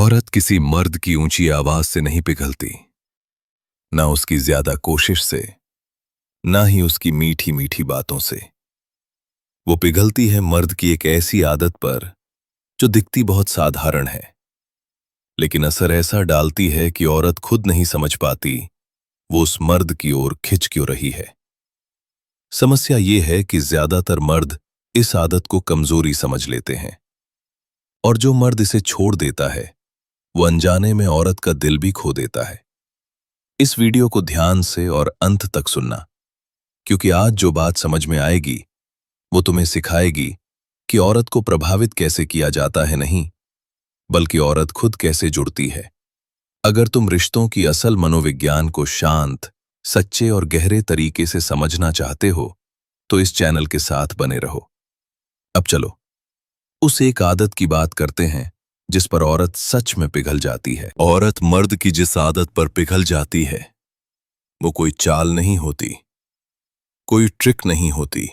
औरत किसी मर्द की ऊंची आवाज से नहीं पिघलती, ना उसकी ज्यादा कोशिश से, ना ही उसकी मीठी मीठी बातों से। वो पिघलती है मर्द की एक ऐसी आदत पर जो दिखती बहुत साधारण है, लेकिन असर ऐसा डालती है कि औरत खुद नहीं समझ पाती वो उस मर्द की ओर खिंच क्यों रही है। समस्या ये है कि ज्यादातर मर्द इस आदत को कमजोरी समझ लेते हैं, और जो मर्द इसे छोड़ देता है वो अनजाने में औरत का दिल भी खो देता है। इस वीडियो को ध्यान से और अंत तक सुनना, क्योंकि आज जो बात समझ में आएगी वो तुम्हें सिखाएगी कि औरत को प्रभावित कैसे किया जाता है, नहीं बल्कि औरत खुद कैसे जुड़ती है। अगर तुम रिश्तों की असल मनोविज्ञान को शांत, सच्चे और गहरे तरीके से समझना चाहते हो तो इस चैनल के साथ बने रहो। अब चलो उस एक आदत की बात करते हैं जिस पर औरत सच में पिघल जाती है। औरत मर्द की जिस आदत पर पिघल जाती है वो कोई चाल नहीं होती, कोई ट्रिक नहीं होती,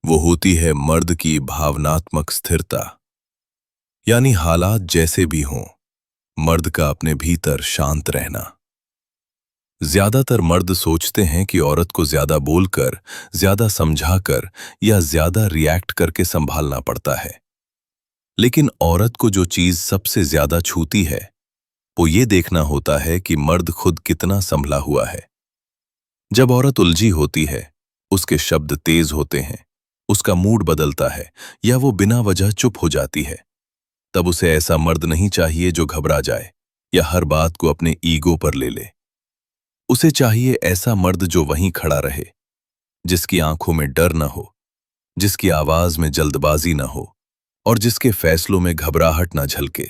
वो होती है मर्द की भावनात्मक स्थिरता। यानी हालात जैसे भी हों, मर्द का अपने भीतर शांत रहना। ज्यादातर मर्द सोचते हैं कि औरत को ज्यादा बोलकर, ज्यादा समझाकर या ज्यादा रिएक्ट करके संभालना पड़ता है। लेकिन औरत को जो चीज सबसे ज्यादा छूती है वो ये देखना होता है कि मर्द खुद कितना संभला हुआ है। जब औरत उलझी होती है, उसके शब्द तेज होते हैं, उसका मूड बदलता है या वो बिना वजह चुप हो जाती है, तब उसे ऐसा मर्द नहीं चाहिए जो घबरा जाए या हर बात को अपने ईगो पर ले ले। उसे चाहिए ऐसा मर्द जो वहीं खड़ा रहे, जिसकी आंखों में डर न हो, जिसकी आवाज में जल्दबाजी न हो और जिसके फैसलों में घबराहट न झलके।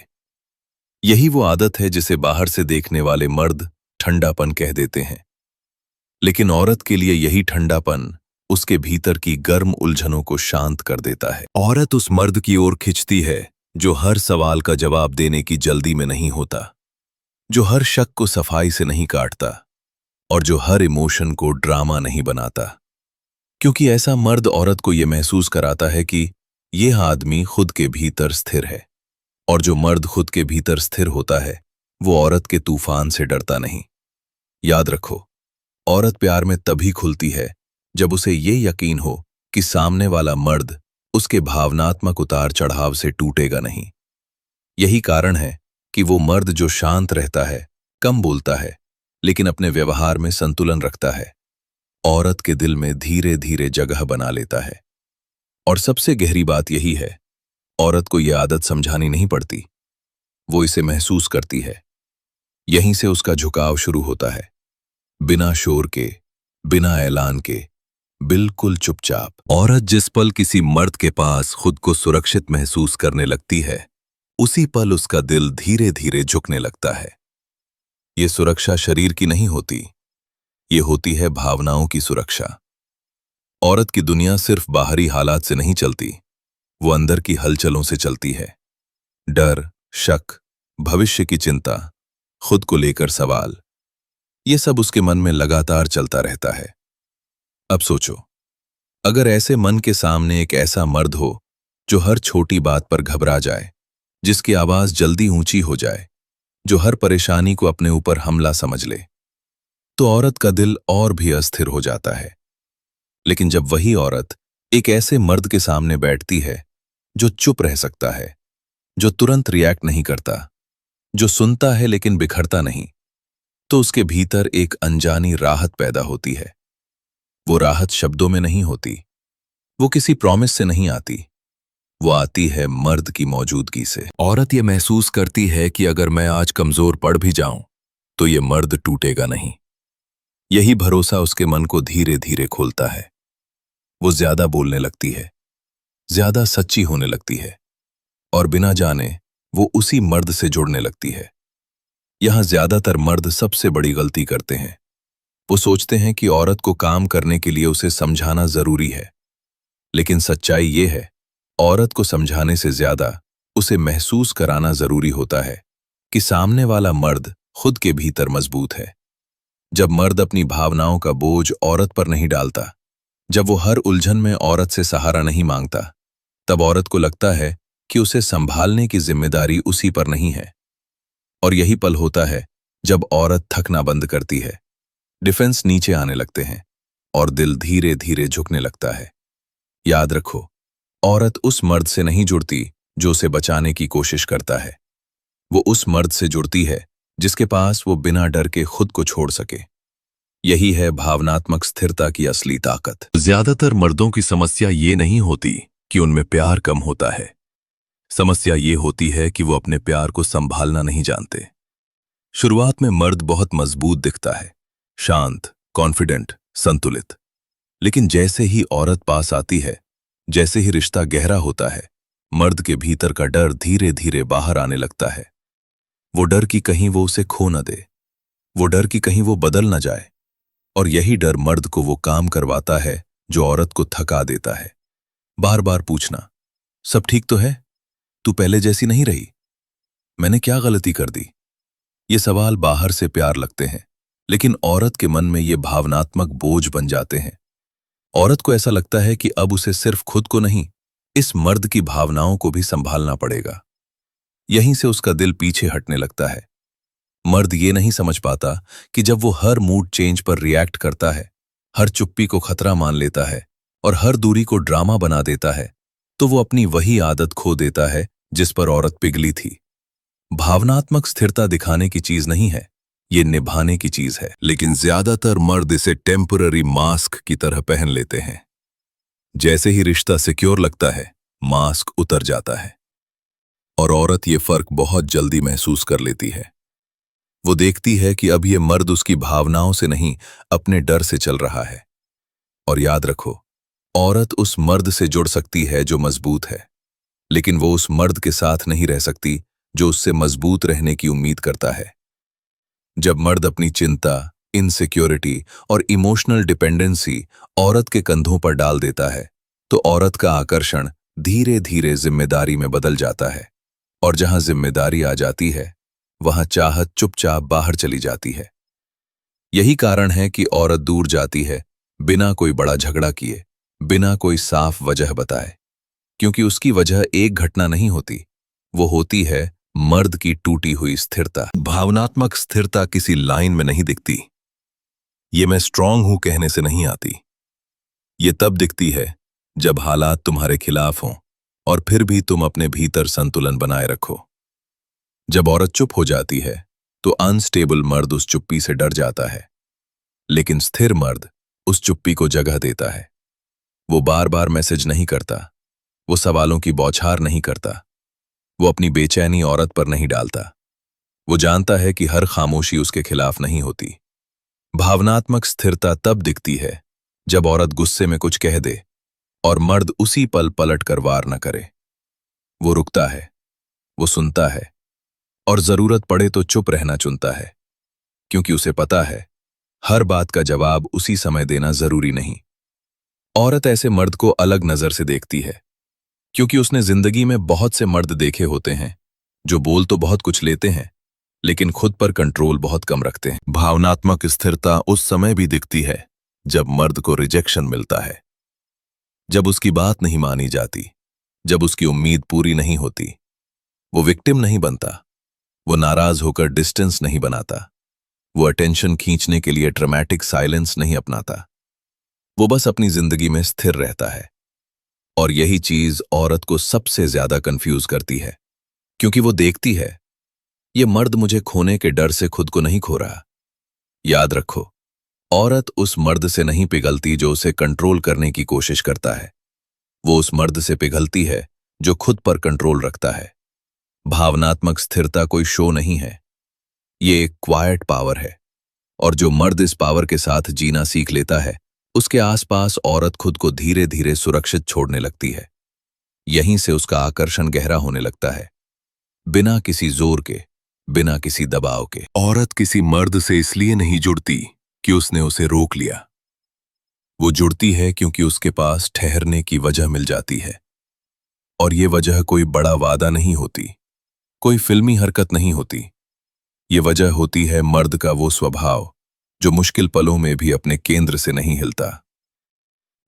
यही वो आदत है जिसे बाहर से देखने वाले मर्द ठंडापन कह देते हैं, लेकिन औरत के लिए यही ठंडापन उसके भीतर की गर्म उलझनों को शांत कर देता है। औरत उस मर्द की ओर खिंचती है जो हर सवाल का जवाब देने की जल्दी में नहीं होता, जो हर शक को सफाई से नहीं काटता और जो हर इमोशन को ड्रामा नहीं बनाता। क्योंकि ऐसा मर्द औरत को यह महसूस कराता है कि यह आदमी खुद के भीतर स्थिर है, और जो मर्द खुद के भीतर स्थिर होता है वो औरत के तूफान से डरता नहीं। याद रखो, औरत प्यार में तभी खुलती है जब उसे ये यकीन हो कि सामने वाला मर्द उसके भावनात्मक उतार चढ़ाव से टूटेगा नहीं। यही कारण है कि वो मर्द जो शांत रहता है, कम बोलता है, लेकिन अपने व्यवहार में संतुलन रखता है, औरत के दिल में धीरे धीरे जगह बना लेता है। और सबसे गहरी बात यही है, औरत को यह आदत समझानी नहीं पड़ती, वो इसे महसूस करती है। यहीं से उसका झुकाव शुरू होता है, बिना शोर के, बिना ऐलान के, बिल्कुल चुपचाप। औरत जिस पल किसी मर्द के पास खुद को सुरक्षित महसूस करने लगती है, उसी पल उसका दिल धीरे धीरे झुकने लगता है। ये सुरक्षा शरीर की नहीं होती, ये होती है भावनाओं की सुरक्षा। औरत की दुनिया सिर्फ बाहरी हालात से नहीं चलती, वो अंदर की हलचलों से चलती है। डर, शक, भविष्य की चिंता, खुद को लेकर सवाल, ये सब उसके मन में लगातार चलता रहता है। अब सोचो, अगर ऐसे मन के सामने एक ऐसा मर्द हो जो हर छोटी बात पर घबरा जाए, जिसकी आवाज जल्दी ऊंची हो जाए, जो हर परेशानी को अपने ऊपर हमला समझ ले, तो औरत का दिल और भी अस्थिर हो जाता है। लेकिन जब वही औरत एक ऐसे मर्द के सामने बैठती है जो चुप रह सकता है, जो तुरंत रिएक्ट नहीं करता, जो सुनता है लेकिन बिखरता नहीं, तो उसके भीतर एक अनजानी राहत पैदा होती है। वो राहत शब्दों में नहीं होती, वो किसी प्रॉमिस से नहीं आती, वो आती है मर्द की मौजूदगी से। औरत ये महसूस करती है कि अगर मैं आज कमजोर पड़ भी जाऊं तो ये मर्द टूटेगा नहीं। यही भरोसा उसके मन को धीरे धीरे खोलता है। वो ज्यादा बोलने लगती है, ज्यादा सच्ची होने लगती है, और बिना जाने वो उसी मर्द से जुड़ने लगती है। यहां ज्यादातर मर्द सबसे बड़ी गलती करते हैं। वो सोचते हैं कि औरत को काम करने के लिए उसे समझाना जरूरी है, लेकिन सच्चाई ये है, औरत को समझाने से ज्यादा उसे महसूस कराना जरूरी होता है कि सामने वाला मर्द खुद के भीतर मजबूत है। जब मर्द अपनी भावनाओं का बोझ औरत पर नहीं डालता, जब वो हर उलझन में औरत से सहारा नहीं मांगता, तब औरत को लगता है कि उसे संभालने की जिम्मेदारी उसी पर नहीं है, और यही पल होता है जब औरत थकना बंद करती है, डिफेंस नीचे आने लगते हैं और दिल धीरे धीरे झुकने लगता है। याद रखो, औरत उस मर्द से नहीं जुड़ती जो उसे बचाने की कोशिश करता है। वो उस मर्द से जुड़ती है जिसके पास वो बिना डर के खुद को छोड़ सके। यही है भावनात्मक स्थिरता की असली ताकत। ज्यादातर मर्दों की समस्या ये नहीं होती कि उनमें प्यार कम होता है। समस्या ये होती है कि वो अपने प्यार को संभालना नहीं जानते। शुरुआत में मर्द बहुत मजबूत दिखता है, शांत, कॉन्फिडेंट, संतुलित। लेकिन जैसे ही औरत पास आती है, जैसे ही रिश्ता गहरा होता है, मर्द के भीतर का डर धीरे धीरे बाहर आने लगता है। वो डर कि कहीं वो उसे खो न दे, वो डर कि कहीं वो बदल न जाए। और यही डर मर्द को वो काम करवाता है जो औरत को थका देता है। बार बार पूछना, सब ठीक तो है? तू पहले जैसी नहीं रही? मैंने क्या गलती कर दी? ये सवाल बाहर से प्यार लगते हैं, लेकिन औरत के मन में ये भावनात्मक बोझ बन जाते हैं। औरत को ऐसा लगता है कि अब उसे सिर्फ खुद को नहीं, इस मर्द की भावनाओं को भी संभालना पड़ेगा। यहीं से उसका दिल पीछे हटने लगता है। मर्द ये नहीं समझ पाता कि जब वो हर मूड चेंज पर रिएक्ट करता है, हर चुप्पी को खतरा मान लेता है और हर दूरी को ड्रामा बना देता है, तो वो अपनी वही आदत खो देता है जिस पर औरत पिघली थी। भावनात्मक स्थिरता दिखाने की चीज नहीं है, ये निभाने की चीज है। लेकिन ज्यादातर मर्द इसे टेम्पररी मास्क की तरह पहन लेते हैं। जैसे ही रिश्ता सिक्योर लगता है, मास्क उतर जाता है और औरत ये फर्क बहुत जल्दी महसूस कर लेती है। वो देखती है कि अब ये मर्द उसकी भावनाओं से नहीं, अपने डर से चल रहा है। और याद रखो, औरत उस मर्द से जुड़ सकती है जो मजबूत है, लेकिन वो उस मर्द के साथ नहीं रह सकती जो उससे मजबूत रहने की उम्मीद करता है। जब मर्द अपनी चिंता, इनसिक्योरिटी और इमोशनल डिपेंडेंसी औरत के कंधों पर डाल देता है, तो औरत का आकर्षण धीरे धीरे जिम्मेदारी में बदल जाता है। और जहां जिम्मेदारी आ जाती है, वहां चाहत चुपचाप बाहर चली जाती है। यही कारण है कि औरत दूर जाती है बिना कोई बड़ा झगड़ा किए, बिना कोई साफ वजह बताए, क्योंकि उसकी वजह एक घटना नहीं होती, वो होती है मर्द की टूटी हुई स्थिरता। भावनात्मक स्थिरता किसी लाइन में नहीं दिखती। ये मैं स्ट्रांग हूं कहने से नहीं आती। ये तब दिखती है जब हालात तुम्हारे खिलाफ हों और फिर भी तुम अपने भीतर संतुलन बनाए रखो। जब औरत चुप हो जाती है, तो अनस्टेबल मर्द उस चुप्पी से डर जाता है, लेकिन स्थिर मर्द उस चुप्पी को जगह देता है। वो बार बार मैसेज नहीं करता, वो सवालों की बौछार नहीं करता, वो अपनी बेचैनी औरत पर नहीं डालता। वो जानता है कि हर खामोशी उसके खिलाफ नहीं होती। भावनात्मक स्थिरता तब दिखती है जब औरत गुस्से में कुछ कह दे और मर्द उसी पल पलट कर वार न करे। वो रुकता है, वो सुनता है और जरूरत पड़े तो चुप रहना चुनता है, क्योंकि उसे पता है हर बात का जवाब उसी समय देना जरूरी नहीं। औरत ऐसे मर्द को अलग नजर से देखती है, क्योंकि उसने जिंदगी में बहुत से मर्द देखे होते हैं जो बोल तो बहुत कुछ लेते हैं, लेकिन खुद पर कंट्रोल बहुत कम रखते हैं। भावनात्मक स्थिरता उस समय भी दिखती है जब मर्द को रिजेक्शन मिलता है, जब उसकी बात नहीं मानी जाती, जब उसकी उम्मीद पूरी नहीं होती। वो विक्टिम नहीं बनता, वो नाराज होकर डिस्टेंस नहीं बनाता, वो अटेंशन खींचने के लिए ड्रामेटिक साइलेंस नहीं अपनाता। वो बस अपनी जिंदगी में स्थिर रहता है। और यही चीज औरत को सबसे ज्यादा कंफ्यूज करती है, क्योंकि वो देखती है ये मर्द मुझे खोने के डर से खुद को नहीं खो रहा। याद रखो, औरत उस मर्द से नहीं पिघलती जो उसे कंट्रोल करने की कोशिश करता है। वो उस मर्द से पिघलती है जो खुद पर कंट्रोल रखता है। भावनात्मक स्थिरता कोई शो नहीं है, ये एक क्वाइट पावर है। और जो मर्द इस पावर के साथ जीना सीख लेता है, उसके आसपास औरत खुद को धीरे धीरे सुरक्षित छोड़ने लगती है। यहीं से उसका आकर्षण गहरा होने लगता है, बिना किसी जोर के, बिना किसी दबाव के। औरत किसी मर्द से इसलिए नहीं जुड़ती कि उसने उसे रोक लिया। वो जुड़ती है क्योंकि उसके पास ठहरने की वजह मिल जाती है। और ये वजह कोई बड़ा वादा नहीं होती, कोई फिल्मी हरकत नहीं होती। ये वजह होती है मर्द का वो स्वभाव जो मुश्किल पलों में भी अपने केंद्र से नहीं हिलता।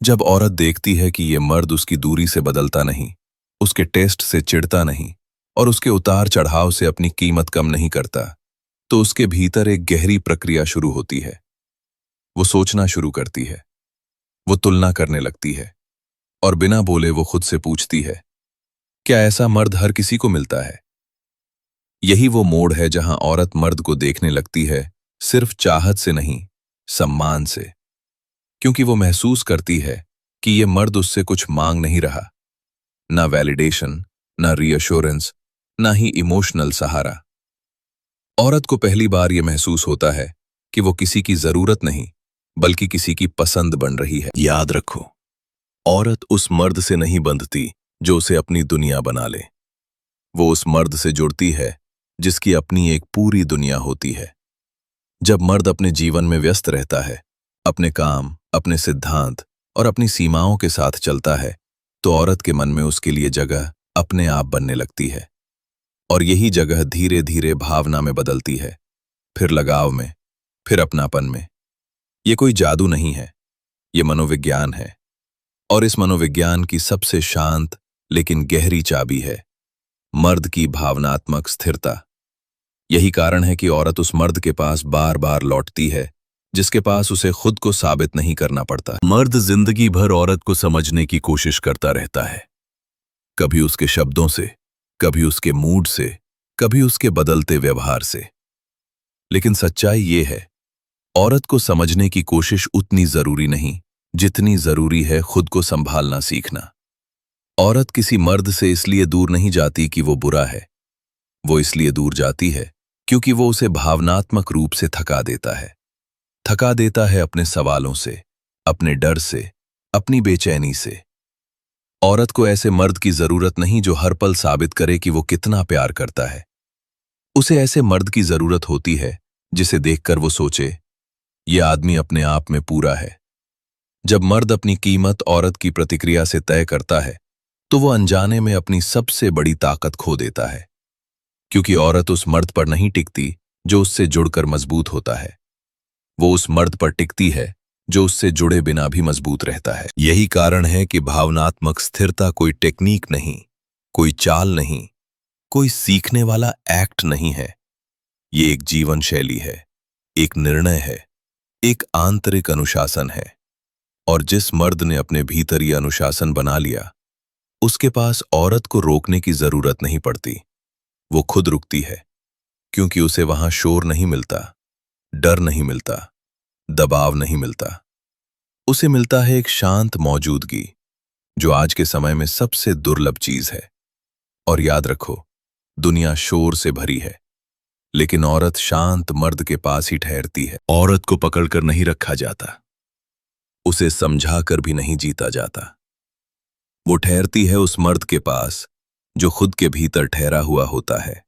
जब औरत देखती है कि ये मर्द उसकी दूरी से बदलता नहीं, उसके टेस्ट से चिढ़ता नहीं, और उसके उतार चढ़ाव से अपनी कीमत कम नहीं करता, तो उसके भीतर एक गहरी प्रक्रिया शुरू होती है। वो सोचना शुरू करती है, वो तुलना करने लगती है, और बिना बोले वो खुद से पूछती है, क्या ऐसा मर्द हर किसी को मिलता है? यही वो मोड़ है जहां औरत मर्द को देखने लगती है, सिर्फ चाहत से नहीं, सम्मान से। क्योंकि वो महसूस करती है कि ये मर्द उससे कुछ मांग नहीं रहा, ना वैलिडेशन, ना रीअश्योरेंस, ना ही इमोशनल सहारा। औरत को पहली बार ये महसूस होता है कि वो किसी की जरूरत नहीं, बल्कि किसी की पसंद बन रही है। याद रखो, औरत उस मर्द से नहीं बंधती जो उसे अपनी दुनिया बना ले। वो उस मर्द से जुड़ती है जिसकी अपनी एक पूरी दुनिया होती है। जब मर्द अपने जीवन में व्यस्त रहता है, अपने काम, अपने सिद्धांत और अपनी सीमाओं के साथ चलता है, तो औरत के मन में उसके लिए जगह अपने आप बनने लगती है। और यही जगह धीरे धीरे भावना में बदलती है, फिर लगाव में, फिर अपनापन में। ये कोई जादू नहीं है, ये मनोविज्ञान है। और इस मनोविज्ञान की सबसे शांत लेकिन गहरी चाबी है मर्द की भावनात्मक स्थिरता। यही कारण है कि औरत उस मर्द के पास बार बार लौटती है जिसके पास उसे खुद को साबित नहीं करना पड़ता। मर्द जिंदगी भर औरत को समझने की कोशिश करता रहता है, कभी उसके शब्दों से, कभी उसके मूड से, कभी उसके बदलते व्यवहार से। लेकिन सच्चाई ये है, औरत को समझने की कोशिश उतनी जरूरी नहीं जितनी जरूरी है खुद को संभालना सीखना। औरत किसी मर्द से इसलिए दूर नहीं जाती कि वो बुरा है, वो इसलिए दूर जाती है क्योंकि वो उसे भावनात्मक रूप से थका देता है। थका देता है अपने सवालों से, अपने डर से, अपनी बेचैनी से। औरत को ऐसे मर्द की जरूरत नहीं जो हर पल साबित करे कि वो कितना प्यार करता है। उसे ऐसे मर्द की जरूरत होती है जिसे देखकर वो सोचे, ये आदमी अपने आप में पूरा है। जब मर्द अपनी कीमत औरत की प्रतिक्रिया से तय करता है, तो वो अनजाने में अपनी सबसे बड़ी ताकत खो देता है। क्योंकि औरत उस मर्द पर नहीं टिकती जो उससे जुड़कर मजबूत होता है, वो उस मर्द पर टिकती है जो उससे जुड़े बिना भी मजबूत रहता है। यही कारण है कि भावनात्मक स्थिरता कोई टेक्निक नहीं, कोई चाल नहीं, कोई सीखने वाला एक्ट नहीं है। ये एक जीवन शैली है, एक निर्णय है, एक आंतरिक अनुशासन है। और जिस मर्द ने अपने भीतर ये अनुशासन बना लिया, उसके पास औरत को रोकने की जरूरत नहीं पड़ती। वो खुद रुकती है, क्योंकि उसे वहां शोर नहीं मिलता, डर नहीं मिलता, दबाव नहीं मिलता। उसे मिलता है एक शांत मौजूदगी, जो आज के समय में सबसे दुर्लभ चीज है। और याद रखो, दुनिया शोर से भरी है, लेकिन औरत शांत मर्द के पास ही ठहरती है। औरत को पकड़कर नहीं रखा जाता, उसे समझाकर भी नहीं जीता जाता। वो ठहरती है उस मर्द के पास जो खुद के भीतर ठहरा हुआ होता है,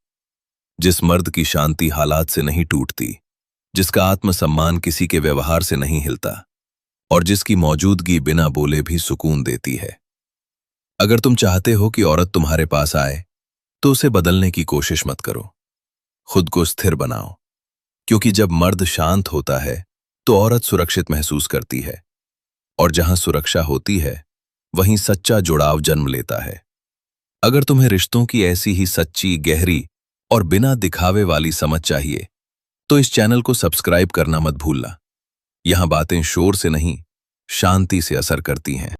जिस मर्द की शांति हालात से नहीं टूटती, जिसका आत्मसम्मान किसी के व्यवहार से नहीं हिलता, और जिसकी मौजूदगी बिना बोले भी सुकून देती है। अगर तुम चाहते हो कि औरत तुम्हारे पास आए, तो उसे बदलने की कोशिश मत करो, खुद को स्थिर बनाओ। क्योंकि जब मर्द शांत होता है, तो औरत सुरक्षित महसूस करती है, और जहां सुरक्षा होती है, वहीं सच्चा जुड़ाव जन्म लेता है। अगर तुम्हें रिश्तों की ऐसी ही सच्ची, गहरी और बिना दिखावे वाली समझ चाहिए, तो इस चैनल को सब्सक्राइब करना मत भूलना। यहां बातें शोर से नहीं, शांति से असर करती हैं।